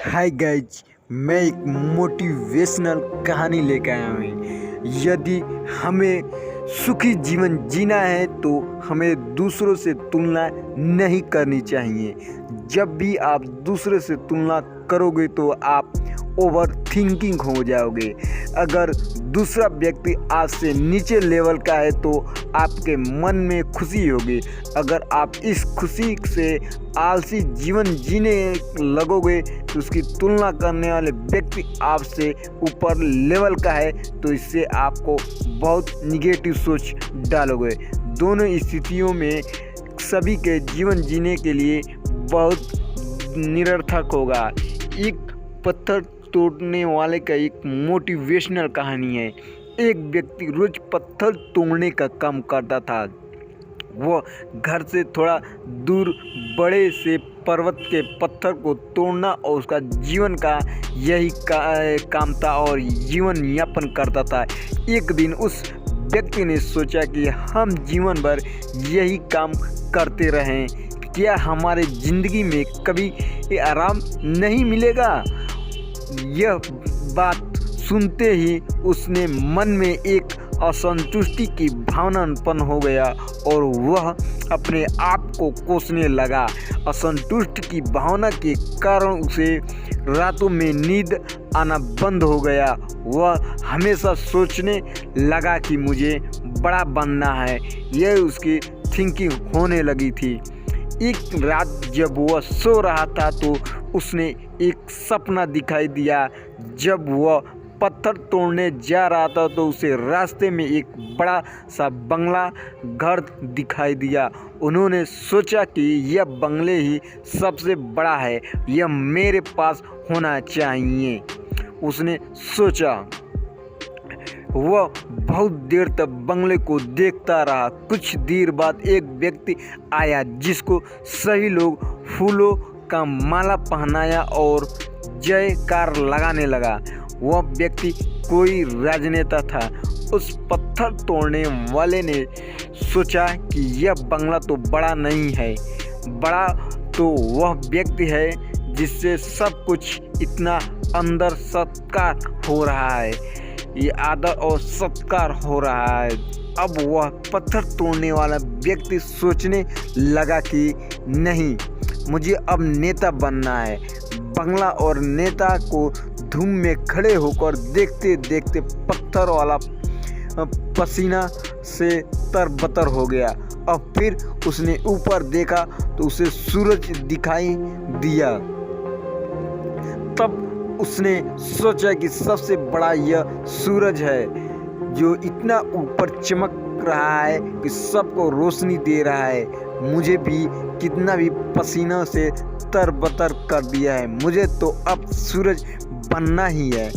Hi guys, मैं एक motivational कहानी लेकर आया हूँ। यदि हमें सुखी जीवन जीना है तो हमें दूसरों से तुलना नहीं करनी चाहिए। जब भी आप दूसरे से तुलना करोगे तो आप ओवर थिंकिंग हो जाओगे। अगर दूसरा व्यक्ति आपसे नीचे लेवल का है तो आपके मन में खुशी होगी। अगर आप इस खुशी से आलसी जीवन जीने लगोगे तो उसकी तुलना करने वाले व्यक्ति आपसे ऊपर लेवल का है तो इससे आपको बहुत निगेटिव सोच डालोगे। दोनों स्थितियों में सभी के जीवन जीने के लिए बहुत निरर्थक होगा। एक पत्थर तोड़ने वाले का एक मोटिवेशनल कहानी है। एक व्यक्ति रोज पत्थर तोड़ने का काम करता था। वो घर से थोड़ा दूर बड़े से पर्वत के पत्थर को तोड़ना और उसका जीवन का यही काम था और जीवन यापन करता था। एक दिन उस व्यक्ति ने सोचा कि हम जीवन भर यही काम करते रहें, क्या हमारे ज़िंदगी में कभी आराम नहीं मिलेगा। यह बात सुनते ही उसने मन में एक असंतुष्टि की भावना उत्पन्न हो गया और वह अपने आप को कोसने लगा। असंतुष्ट की भावना के कारण उसे रातों में नींद आना बंद हो गया। वह हमेशा सोचने लगा कि मुझे बड़ा बनना है। यह उसकी थिंकिंग होने लगी थी। एक रात जब वह सो रहा था तो उसने एक सपना दिखाई दिया। जब वह पत्थर तोड़ने जा रहा था तो उसे रास्ते में एक बड़ा सा बंगला घर दिखाई दिया। उन्होंने सोचा कि यह बंगले ही सबसे बड़ा है, यह मेरे पास होना चाहिए। उसने सोचा। वह बहुत देर तक बंगले को देखता रहा। कुछ देर बाद एक व्यक्ति आया जिसको सभी लोग फूलों का माला पहनाया और जयकार लगाने लगा। वह व्यक्ति कोई राजनेता था। उस पत्थर तोड़ने वाले ने सोचा कि यह बंगला तो बड़ा नहीं है, बड़ा तो वह व्यक्ति है जिससे सब कुछ इतना अंदर सत्कार हो रहा है, ये आदर और सत्कार हो रहा है। अब वह पत्थर तोड़ने वाला व्यक्ति सोचने लगा कि नहीं, मुझे अब नेता बनना है। बंगला और नेता को धूम में खड़े होकर देखते देखते पत्थर वाला पसीना से तरबतर हो गया। अब फिर उसने ऊपर देखा तो उसे सूरज दिखाई दिया। तब उसने सोचा कि सबसे बड़ा यह सूरज है जो इतना ऊपर चमक रहा है कि सबको रोशनी दे रहा है। मुझे भी कितना भी पसीना से तरबतर कर दिया है, मुझे तो अब सूरज बनना ही है।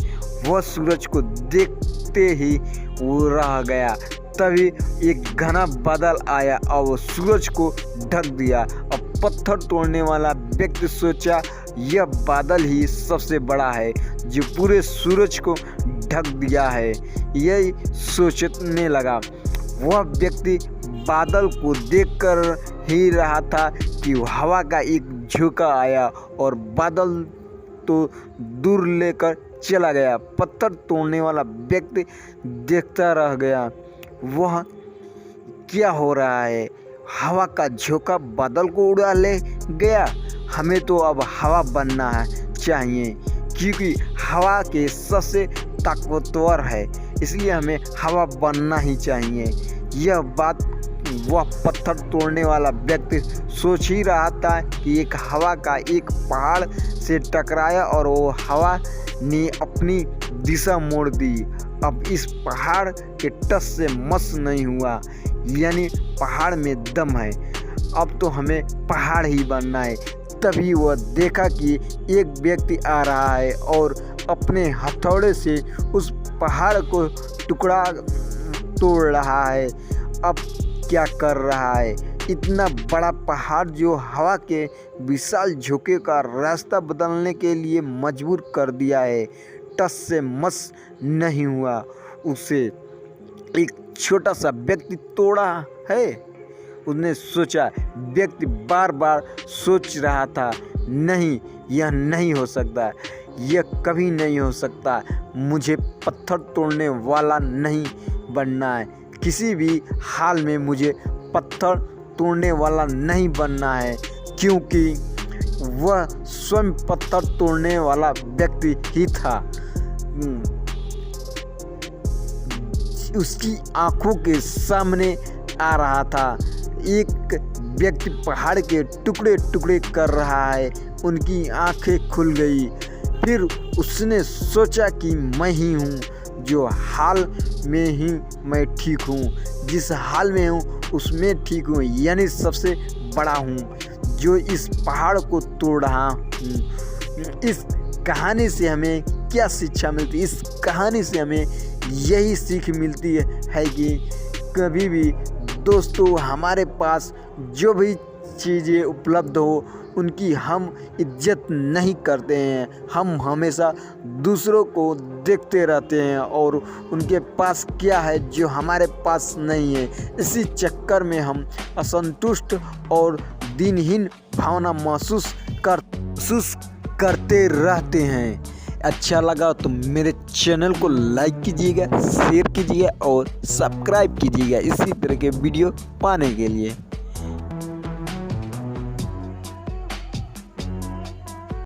वह सूरज को देखते ही वो रह गया। तभी एक घना बादल आया और वो सूरज को ढक दिया। अब पत्थर तोड़ने वाला व्यक्ति सोचा यह बादल ही सबसे बड़ा है जो पूरे सूरज को ढक दिया है। यही सोचने लगा। वह व्यक्ति बादल को देखकर ही रहा था कि हवा का एक झोंका आया और बादल तो दूर लेकर चला गया। पत्थर तोड़ने वाला व्यक्ति देखता रह गया। वह क्या हो रहा है? हवा का झोंका बादल को उड़ा ले गया। हमें तो अब हवा बनना चाहिए क्योंकि हवा के सबसे ताकतवर है, इसलिए हमें हवा बनना ही चाहिए। यह बात वह पत्थर तोड़ने वाला व्यक्ति सोच ही रहा था कि एक हवा का एक पहाड़ से टकराया और वो हवा ने अपनी दिशा मोड़ दी। अब इस पहाड़ के टस से मस नहीं हुआ, यानी पहाड़ में दम है। अब तो हमें पहाड़ ही बनना है। तभी वह देखा कि एक व्यक्ति आ रहा है और अपने हथौड़े से उस पहाड़ को टुकड़ा तोड़ रहा है। अब क्या कर रहा है? इतना बड़ा पहाड़ जो हवा के विशाल झोंके का रास्ता बदलने के लिए मजबूर कर दिया है, टस से मस नहीं हुआ। उसे एक छोटा सा व्यक्ति तोड़ा है। उसने सोचा। व्यक्ति बार बार सोच रहा था नहीं, यह नहीं हो सकता, यह कभी नहीं हो सकता। मुझे पत्थर तोड़ने वाला नहीं बनना है, किसी भी हाल में मुझे पत्थर तोड़ने वाला नहीं बनना है, क्योंकि वह स्वयं पत्थर तोड़ने वाला व्यक्ति ही था। उसकी आंखों के सामने आ रहा था एक व्यक्ति पहाड़ के टुकड़े टुकड़े कर रहा है। उनकी आंखें खुल गई। फिर उसने सोचा कि मैं ही हूँ जो हाल में ही मैं ठीक हूँ, जिस हाल में हूँ उसमें ठीक हूँ, यानी सबसे बड़ा हूँ जो इस पहाड़ को तोड़ रहा हूँ। इस कहानी से हमें क्या शिक्षा मिलती है? इस कहानी से हमें यही सीख मिलती है कि कभी भी दोस्तों हमारे पास जो भी चीज़ें उपलब्ध हो उनकी हम इज्जत नहीं करते हैं। हम हमेशा दूसरों को देखते रहते हैं और उनके पास क्या है जो हमारे पास नहीं है। इसी चक्कर में हम असंतुष्ट और दिनहीन भावना महसूस करते रहते हैं। अच्छा लगा तो मेरे चैनल को लाइक कीजिएगा, शेयर कीजिएगा और सब्सक्राइब कीजिएगा इसी तरह के वीडियो पाने के लिए।